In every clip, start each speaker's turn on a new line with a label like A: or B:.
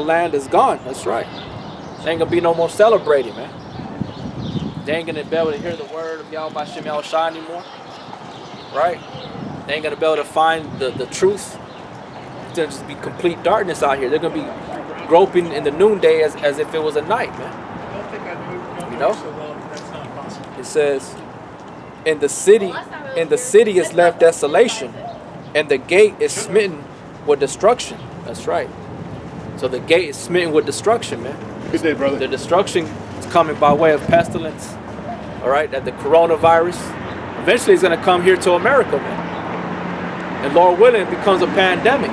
A: land is gone. That's right. There ain't gonna be no more celebrating, man. They ain't gonna be able to hear the word of Yahweh Shem Shai anymore. Right? They ain't gonna be able to find the truth. It's gonna just be complete darkness out here. They're gonna be groping in the noonday as if it was a night, man.
B: I don't think I know
A: You know?
B: so well. That's not possible.
A: It says, in the city is left desolation, and the gate is smitten with destruction. That's right. So the gate is smitten with destruction, man.
B: Good day, brother.
A: The destruction is coming by way of pestilence. All right, that the coronavirus eventually is going to come here to America, man. And Lord willing, it becomes a pandemic.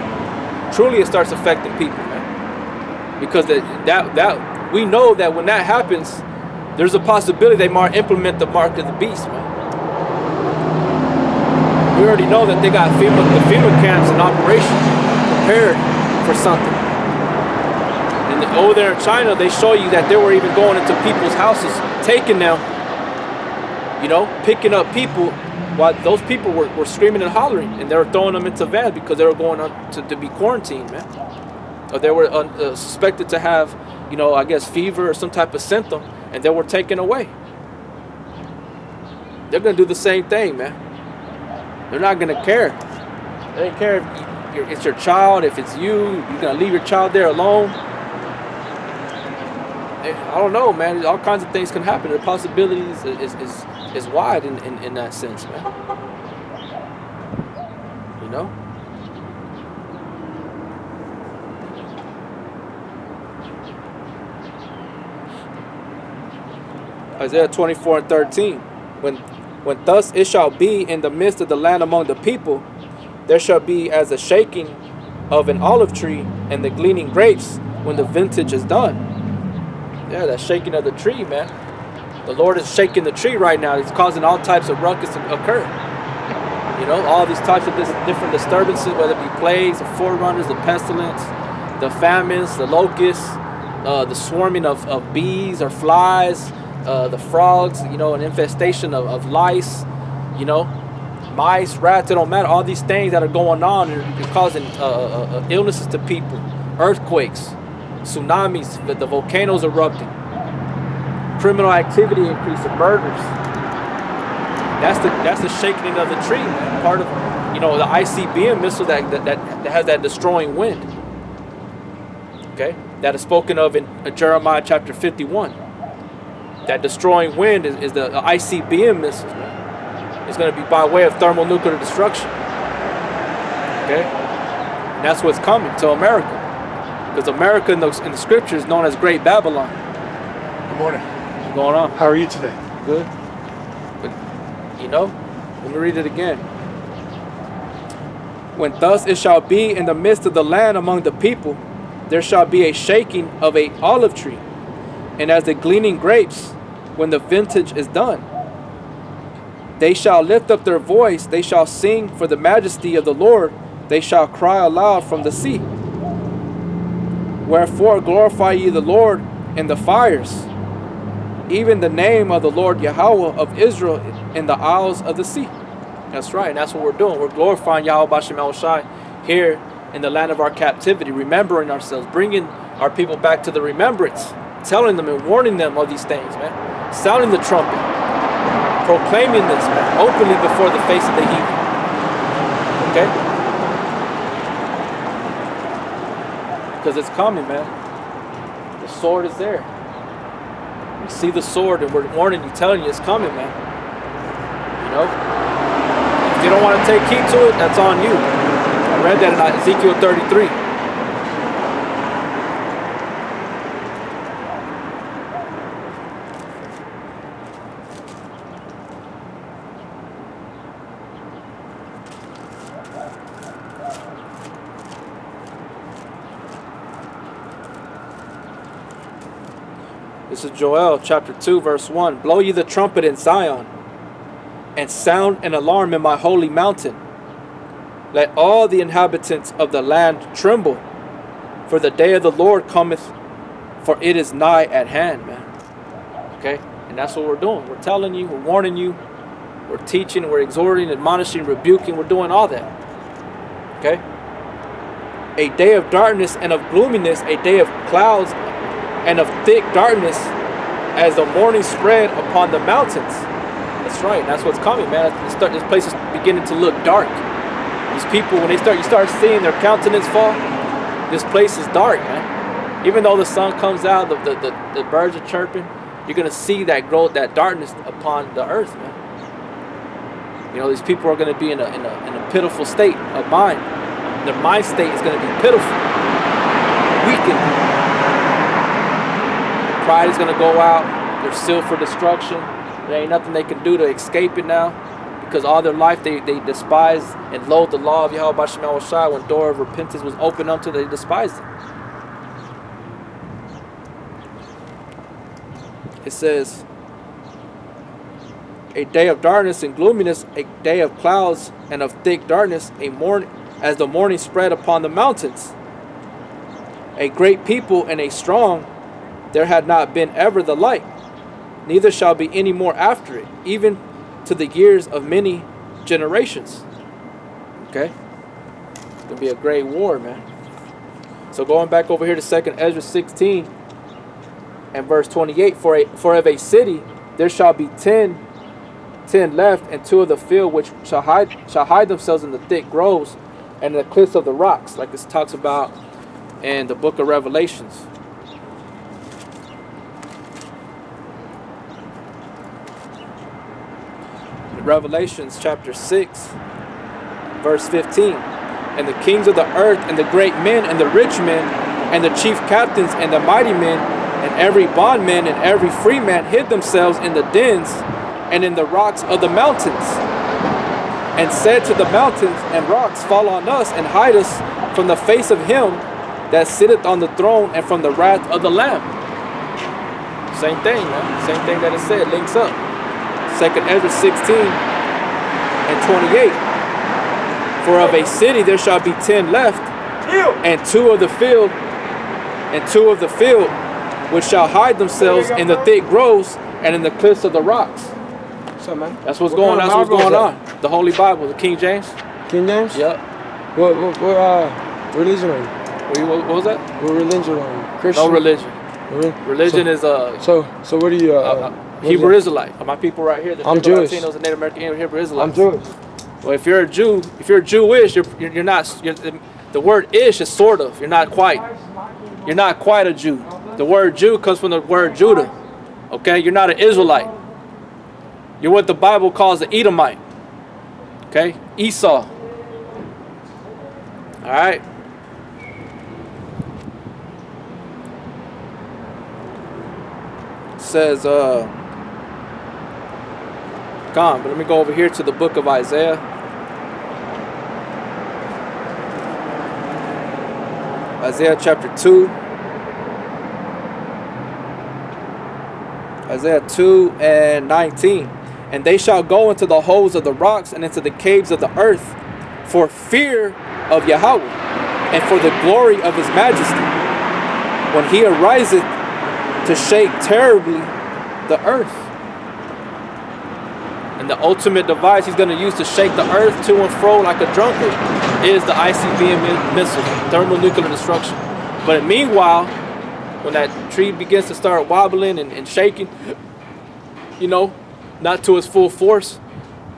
A: Truly, it starts affecting people, man. Because that we know that when that happens, there's a possibility they might implement the mark of the beast, man. We already know that they got the FEMA camps in operation, prepared for something. And over there in China, they show you that they were even going into people's houses, taking them, you know, picking up people while those people were screaming and hollering, and they were throwing them into vans because they were going on to be quarantined, man. Or they were suspected to have, you know, I guess fever or some type of symptom, and they were taken away. They're going to do the same thing, man. They're not going to care. They don't care if it's your child, if it's you, you're going to leave your child there alone. I don't know, man. All kinds of things can happen. The possibilities is wide in that sense, man. You know? Isaiah 24:13. When thus it shall be in the midst of the land among the people, there shall be as a shaking of an olive tree and the gleaning grapes when the vintage is done. Yeah, that shaking of the tree, man. The Lord is shaking the tree right now. He's causing all types of ruckus to occur. You know, all these types of different disturbances, whether it be plagues, the forerunners, the pestilence, the famines, the locusts, the swarming of bees or flies, the frogs, you know, an infestation of lice, you know, mice, rats, it don't matter. All these things that are going on and causing illnesses to people, earthquakes, tsunamis, the volcanoes erupting, criminal activity increasing, murders. That's the shaking of the tree, man. Part of, you know, the ICBM missile that has that destroying wind. Okay, that is spoken of in Jeremiah chapter 51. That destroying wind is the ICBM missiles, man. It's going to be by way of thermonuclear destruction. Okay, and that's what's coming to America. Because America in the scripture is known as Great Babylon.
B: Good morning.
A: What's going on?
B: How are you today?
A: Good. But, you know, let me read it again. When thus it shall be in the midst of the land among the people, there shall be a shaking of a olive tree, and as the gleaning grapes, when the vintage is done. They shall lift up their voice, they shall sing for the majesty of the Lord, they shall cry aloud from the sea. Wherefore glorify ye the Lord in the fires, even the name of the Lord Yahweh of Israel in the isles of the sea. That's right, and that's what we're doing. We're glorifying Yahweh Bashem Shai here in the land of our captivity, remembering ourselves, bringing our people back to the remembrance, telling them and warning them of these things, man. Sounding the trumpet, proclaiming this, man, openly before the face of the heathen. Okay? Because it's coming, man. The sword is there. You see the sword, and we're warning you, telling you it's coming, man. You know? If you don't want to take heed to it, that's on you. I read that in Ezekiel 33. This is Joel chapter 2 verse 1. Blow ye the trumpet in Zion, and sound an alarm in my holy mountain. Let all the inhabitants of the land tremble, for the day of the Lord cometh, for it is nigh at hand, man. Okay? And that's what we're doing. We're telling you, we're warning you, we're teaching, we're exhorting, admonishing, rebuking, we're doing all that. Okay? a day of darkness and of gloominess, a day of clouds and of thick darkness, as the morning spread upon the mountains. That's right. That's what's coming, man. This place is beginning to look dark. These people, when you start seeing their countenance fall, this place is dark, man. Even though the sun comes out, the birds are chirping, you're gonna see that darkness upon the earth, man. You know, these people are gonna be in a pitiful state of mind. Their mind state is gonna be pitiful, weakened. Pride is gonna go out. They're sealed for destruction. There ain't nothing they can do to escape it now, because all their life they despised and loathed the law of Yahweh Shema Shai. When door of repentance was opened unto them, they despised it. It says, a day of darkness and gloominess, a day of clouds and of thick darkness, as the morning spread upon the mountains. A great people and a strong, there had not been ever the like, neither shall be any more after it, even to the years of many generations. Okay? It's going to be a great war, man. So going back over here to 2nd Ezra 16 and verse 28, for of a city there shall be 10 left, and 2 of the field which shall hide themselves in the thick groves and in the cliffs of the rocks, like this talks about in the book of Revelations. Revelations chapter 6 verse 15, and the kings of the earth and the great men and the rich men and the chief captains and the mighty men and every bondman and every free man hid themselves in the dens and in the rocks of the mountains, and said to the mountains and rocks, fall on us and hide us from the face of him that sitteth on the throne and from the wrath of the Lamb. Same thing, man. Same thing that it said, links up. 2nd Ezra 16 and 28. For of a city there shall be 10 left, and 2 of the field, which shall hide themselves in the thick groves and in the cliffs of the rocks.
C: What's up, man?
A: That's what's going on. The Holy Bible, the King James.
C: King James?
A: Yep.
C: What religion are you?
A: What was that?
C: What religion are you? Christian?
A: No religion. Religion is
C: So what are you?
A: Hebrew Israelite. My people right here.
C: I'm Jewish.
A: Latinos and Native American Hebrew Israelites.
C: I'm Jewish.
A: Well, if you're a Jew, if you're Jewish, you're not. The word "ish" is sort of. You're not quite. You're not quite a Jew. The word Jew comes from the word Judah. Okay, you're not an Israelite. You're what the Bible calls an Edomite. Okay, Esau. All right. It says, but let me go over here to the book of Isaiah. Isaiah chapter 2. Isaiah 2 and 19. And they shall go into the holes of the rocks and into the caves of the earth for fear of Yahweh and for the glory of his majesty, when he ariseth to shake terribly the earth. And the ultimate device he's going to use to shake the earth to and fro like a drunkard is the ICBM missile, thermonuclear destruction. But meanwhile, when that tree begins to start wobbling and shaking, you know, not to its full force,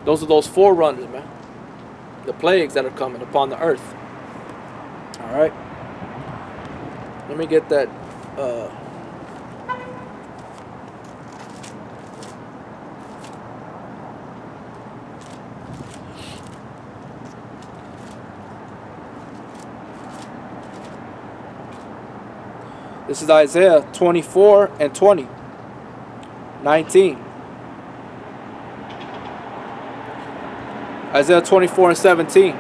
A: those are those forerunners, man. The plagues that are coming upon the earth. All right. Let me get that. This is Isaiah 24 and 20. 19. Isaiah 24 and 17.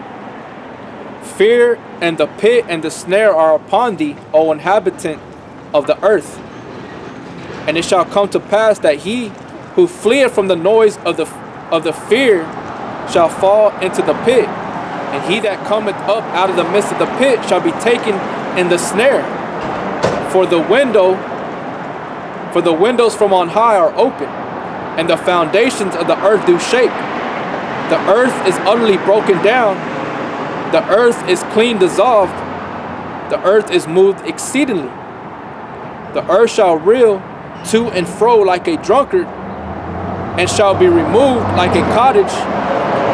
A: Fear and the pit and the snare are upon thee, O inhabitant of the earth. And it shall come to pass that he who fleeth from the noise of the fear shall fall into the pit, and he that cometh up out of the midst of the pit shall be taken in the snare. For the windows from on high are open, and the foundations of the earth do shake. The earth is utterly broken down, the earth is clean dissolved, the earth is moved exceedingly. The earth shall reel to and fro like a drunkard, and shall be removed like a cottage,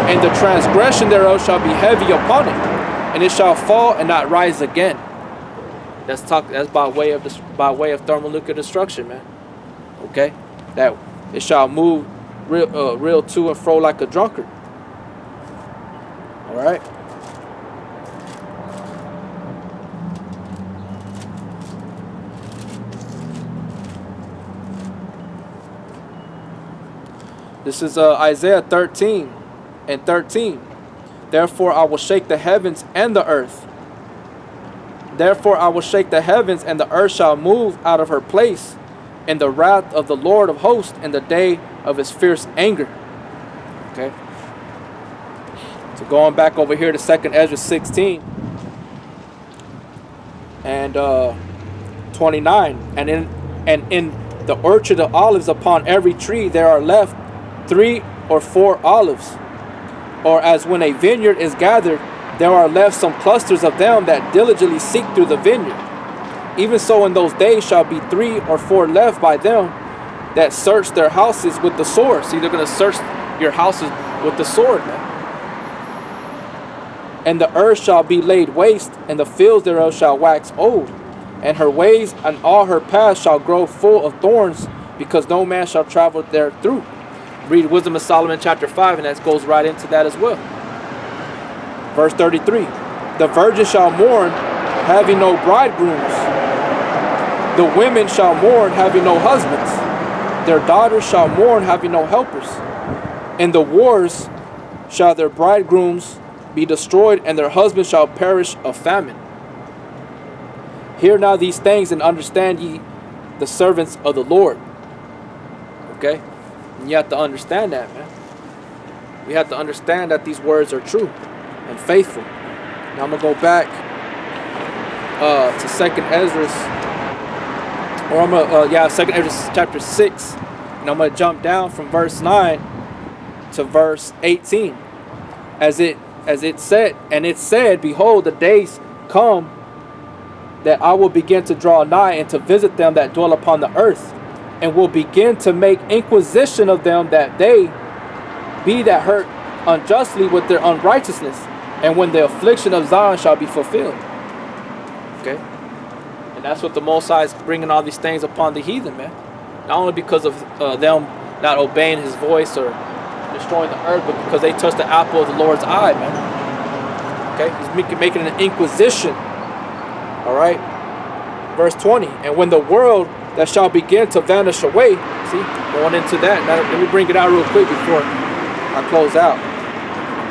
A: and the transgression thereof shall be heavy upon it, and it shall fall and not rise again. That's by way of thermonuclear destruction, man. Okay, that it shall move real to and fro like a drunkard. All right. This is Isaiah 13:13. Therefore I will shake the heavens and the earth. Therefore I will shake the heavens, and the earth shall move out of her place in the wrath of the Lord of hosts, in the day of his fierce anger. Okay. So going back over here to 2nd Ezra 16 and 29. And in the orchard of olives upon every tree there are left 3 or 4 olives. Or as when a vineyard is gathered, there are left some clusters of them that diligently seek through the vineyard. Even so in those days shall be 3 or 4 left by them that search their houses with the sword. See, they're going to search your houses with the sword, man. And the earth shall be laid waste, and the fields thereof shall wax old, and her ways and all her paths shall grow full of thorns, because no man shall travel there through. Read Wisdom of Solomon chapter 5, and that goes right into that as well. Verse 33. The virgin shall mourn, having no bridegrooms. The women shall mourn, having no husbands. Their daughters shall mourn, having no helpers. In the wars shall their bridegrooms be destroyed, and their husbands shall perish of famine. Hear now these things, and understand ye, the servants of the Lord. Okay? And you have to understand that, man. We have to understand that these words are true and faithful. Now I'm going to go back to 2nd Ezra, or I'm going to, 2nd Ezra chapter 6, and I'm going to jump down from verse 9 to verse 18. As it said, and it said, behold, the days come that I will begin to draw nigh and to visit them that dwell upon the earth, and will begin to make inquisition of them that they be that hurt unjustly with their unrighteousness, and when the affliction of Zion shall be fulfilled. Okay? And that's what the Most High is bringing all these things upon the heathen, man. Not only because of them not obeying his voice or destroying the earth, but because they touched the apple of the Lord's eye, man. Okay? He's making an inquisition. Alright? Verse 20. And when the world that shall begin to vanish away. See? Going into that. Now, let me bring it out real quick before I close out.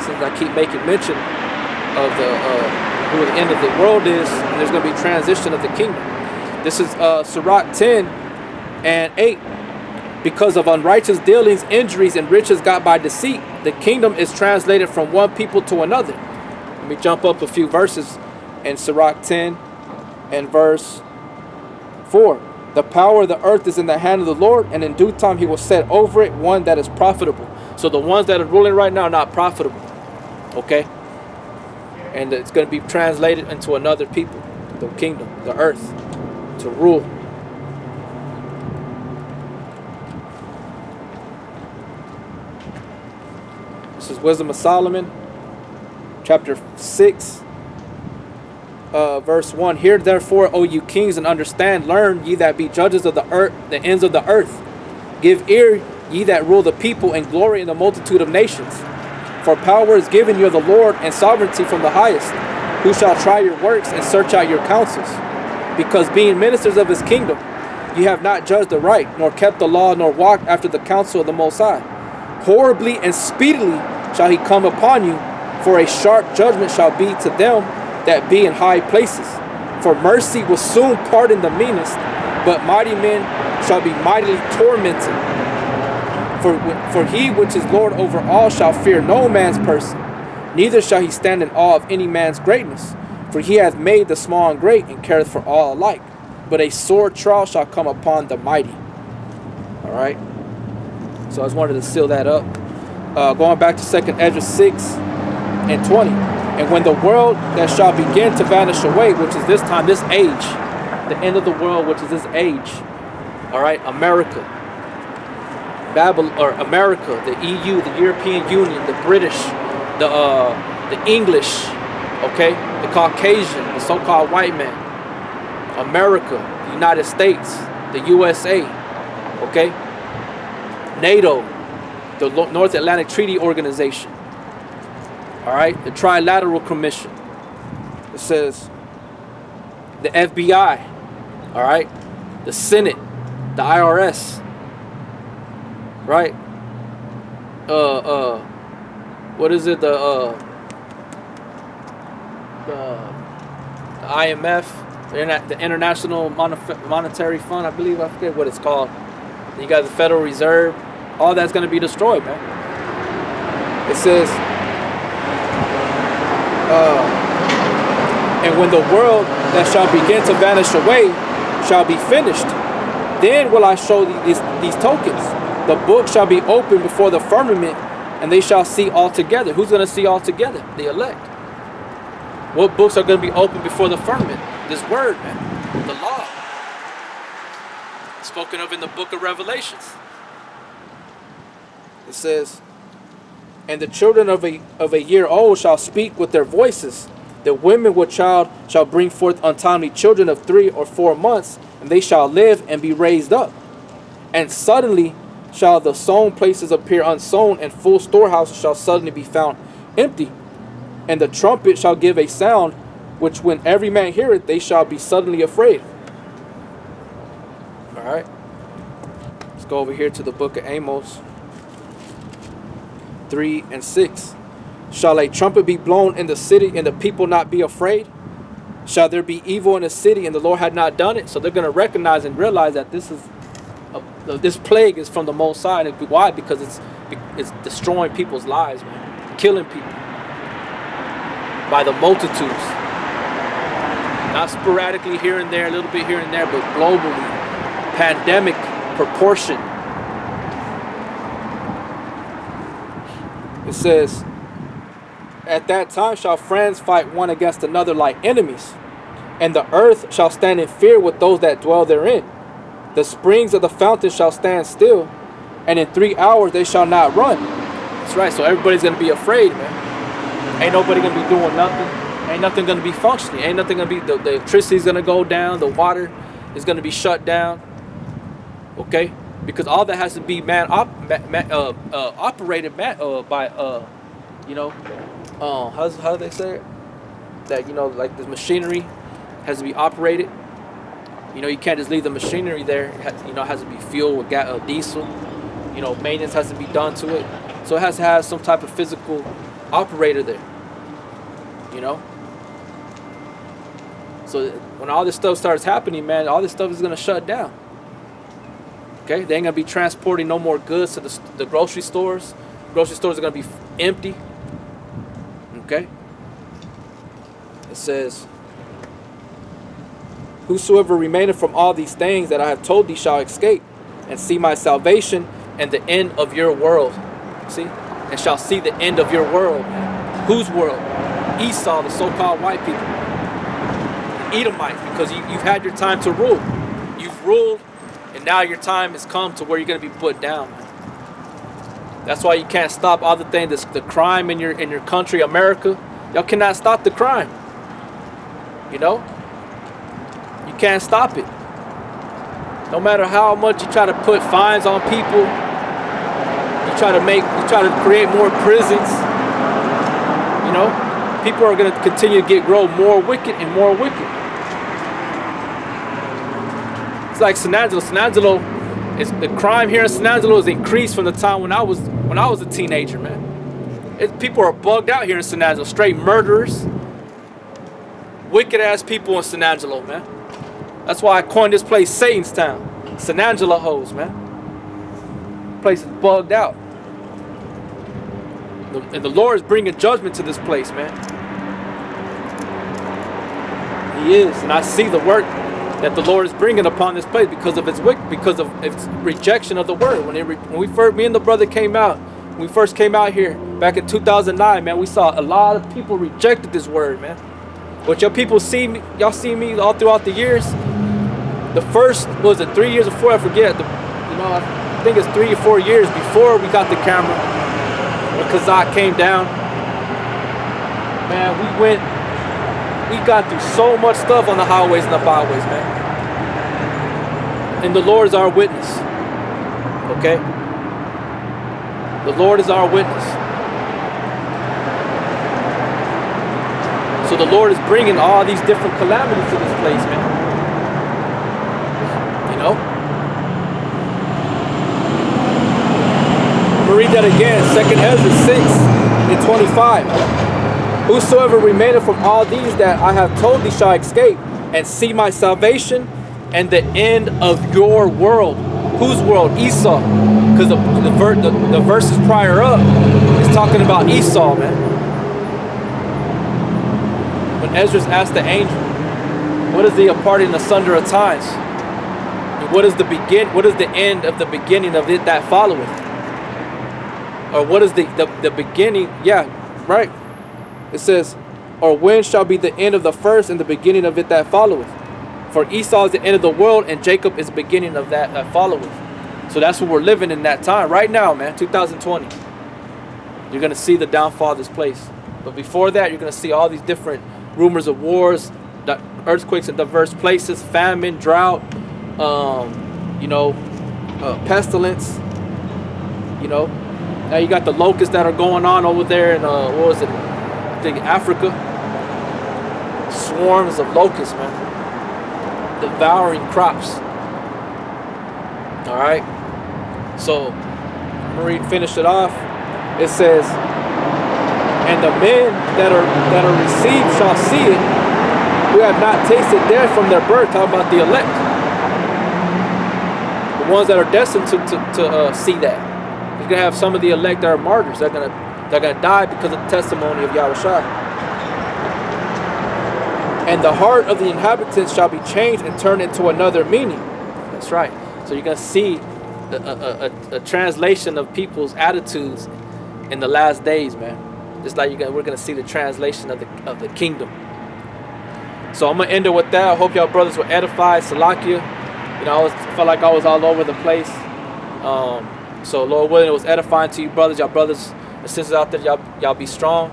A: Since I keep making mention of who the end of the world is, and there's going to be transition of the kingdom. This is Sirach 10 and 8. Because of unrighteous dealings, injuries, and riches got by deceit, the kingdom is translated from one people to another. Let me jump up a few verses in Sirach 10 and verse 4. The power of the earth is in the hand of the Lord, and in due time he will set over it one that is profitable. So the ones that are ruling right now are not profitable. Okay? And it's going to be translated into another people, the kingdom, the earth, to rule. This is Wisdom of Solomon, chapter 6, verse 1. Hear therefore, O you kings, and understand, learn, ye that be judges of the earth, the ends of the earth. Give ear, ye that rule the people, and glory in the multitude of nations. For power is given you of the Lord, and sovereignty from the highest, who shall try your works and search out your counsels. Because being ministers of his kingdom, ye have not judged the right, nor kept the law, nor walked after the counsel of the Most High. Horribly and speedily shall he come upon you, for a sharp judgment shall be to them that be in high places. For mercy will soon pardon the meanest, but mighty men shall be mightily tormented. For he which is Lord over all shall fear no man's person, neither shall he stand in awe of any man's greatness. For he hath made the small and great, and careth for all alike. But a sore trial shall come upon the mighty. Alright? So I just wanted to seal that up. Going back to 2nd Ezra 6 and 20. And when the world that shall begin to vanish away, which is this time, this age, the end of the world, which is this age, all right, America, Babylon, or America, the EU, the European Union, the British, the English, okay, the Caucasian, the so-called white man, America, the United States, the USA, okay, NATO, the North Atlantic Treaty Organization, all right, the Trilateral Commission. It says the FBI, all right, the Senate, the IRS, right? What is it? The IMF, the International Monetary Fund, I believe. I forget what it's called. You got the Federal Reserve. All that's going to be destroyed, man. It says, and when the world that shall begin to vanish away shall be finished, then will I show these tokens. The book shall be opened before the firmament, and they shall see all together. Who's going to see all together? The elect. What books are going to be opened before the firmament? This word, man. The law. Spoken of in the book of Revelations. It says, and the children of a year old shall speak with their voices. The women with child shall bring forth untimely children of 3 or 4 months, and they shall live and be raised up. And suddenly shall the sown places appear unsown, and full storehouses shall suddenly be found empty. And the trumpet shall give a sound, which when every man heareth, they shall be suddenly afraid. All right. Let's go over here to the book of Amos 3 and 6. Shall a trumpet be blown in the city, and the people not be afraid? Shall there be evil in the city, and the Lord had not done it? So they're going to recognize and realize that this plague is from the Most High. And why? Because it's destroying people's lives, man. Killing people by the multitudes. Not sporadically here and there, a little bit here and there, but globally. Pandemic proportion. It says, at that time shall friends fight one against another like enemies, and the earth shall stand in fear with those that dwell therein. The springs of the fountain shall stand still, and in 3 hours they shall not run. That's right, so everybody's going to be afraid, man. Ain't nobody going to be doing nothing. Ain't nothing going to be functioning. Ain't nothing going to be, the electricity's going to go down, the water is going to be shut down. Okay? Because all that has to be operated by, how do they say it? That, like the machinery has to be operated. You can't just leave the machinery there. It has to be fueled with diesel. Maintenance has to be done to it. So it has to have some type of physical operator there. So when all this stuff starts happening, man, all this stuff is going to shut down. Okay? They ain't going to be transporting no more goods to the grocery stores. Grocery stores are going to be empty. Okay? It says, whosoever remaineth from all these things that I have told thee shall escape, and see my salvation and the end of your world. See? And shall see the end of your world. Whose world? Esau, the so-called white people. Edomites, because you've had your time to rule. You've ruled, and now your time has come to where you're going to be put down. That's why you can't stop all the things, the crime in your country, America. Y'all cannot stop the crime. You can't stop it. No matter how much you try to put fines on people, you try to create more prisons. People are going to continue to grow more wicked and more wicked. It's like San Angelo. San Angelo, the crime here in San Angelo has increased from the time when I was a teenager, man. People are bugged out here in San Angelo. Straight murderers. Wicked ass people in San Angelo, man. That's why I coined this place Satan's Town. San Angelo hoes, man. Place is bugged out. And the Lord is bringing judgment to this place, man. He is. And I see the work that the Lord is bringing upon this place because of its rejection of the word. When me and the brother came out, we first came out here back in 2009, man, we saw a lot of people rejected this word, man. But your people see me, y'all see me all throughout the years. The first, was it 3 years or 4? I forget. I think it's 3 or 4 years before we got the camera. When Kazakh came down, man, we got through so much stuff on the highways and the byways, man. And the Lord is our witness. Okay? The Lord is our witness. So the Lord is bringing all these different calamities to this place, man. You know? I'm going to read that again. 2 Ezra 6:25. Whosoever remaineth from all these that I have told thee shall escape, and see my salvation and the end of your world. Whose world? Esau. Because the verses prior up is talking about Esau, man. When Ezra asked the angel, what is the parting asunder of times? And what is the end of the beginning of it that followeth? Or what is the beginning? Yeah, right. It says, or when shall be the end of the first and the beginning of it that followeth? For Esau is the end of the world, and Jacob is the beginning of that followeth. So that's what we're living in that time right now, man. 2020. You're gonna see the downfall of this place. But before that, you're gonna see all these different rumors of wars, earthquakes in diverse places, famine, drought, pestilence. You know, now you got the locusts that are going on over there in what was it? I think Africa. Swarms of locusts, man. Devouring crops. All right. So Marie finished it off. It says, and the men that are received shall see it, who have not tasted death from their birth. Talking about the elect, the ones that are destined to see that. You're gonna have some of the elect that are martyrs. They're gonna die because of the testimony of Yahushua. And the heart of the inhabitants shall be changed and turned into another meaning. That's right. So you're gonna see a translation of people's attitudes in the last days, man. Just like we're gonna see the translation of the kingdom. So I'm gonna end it with that. I hope y'all brothers were edified. Salakia. You know, I felt like I was all over the place. So Lord willing, it was edifying to you brothers. Y'all brothers and sisters out there, y'all be strong.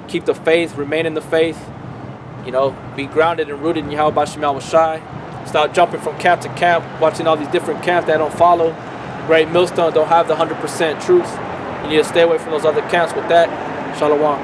A: Keep the faith. Remain in the faith. You know, be grounded and rooted in Yahweh Shemal Shai. Stop jumping from camp to camp, watching all these different camps that don't follow. Great Millstone don't have the 100% truth. You need to stay away from those other camps with that. Shalom.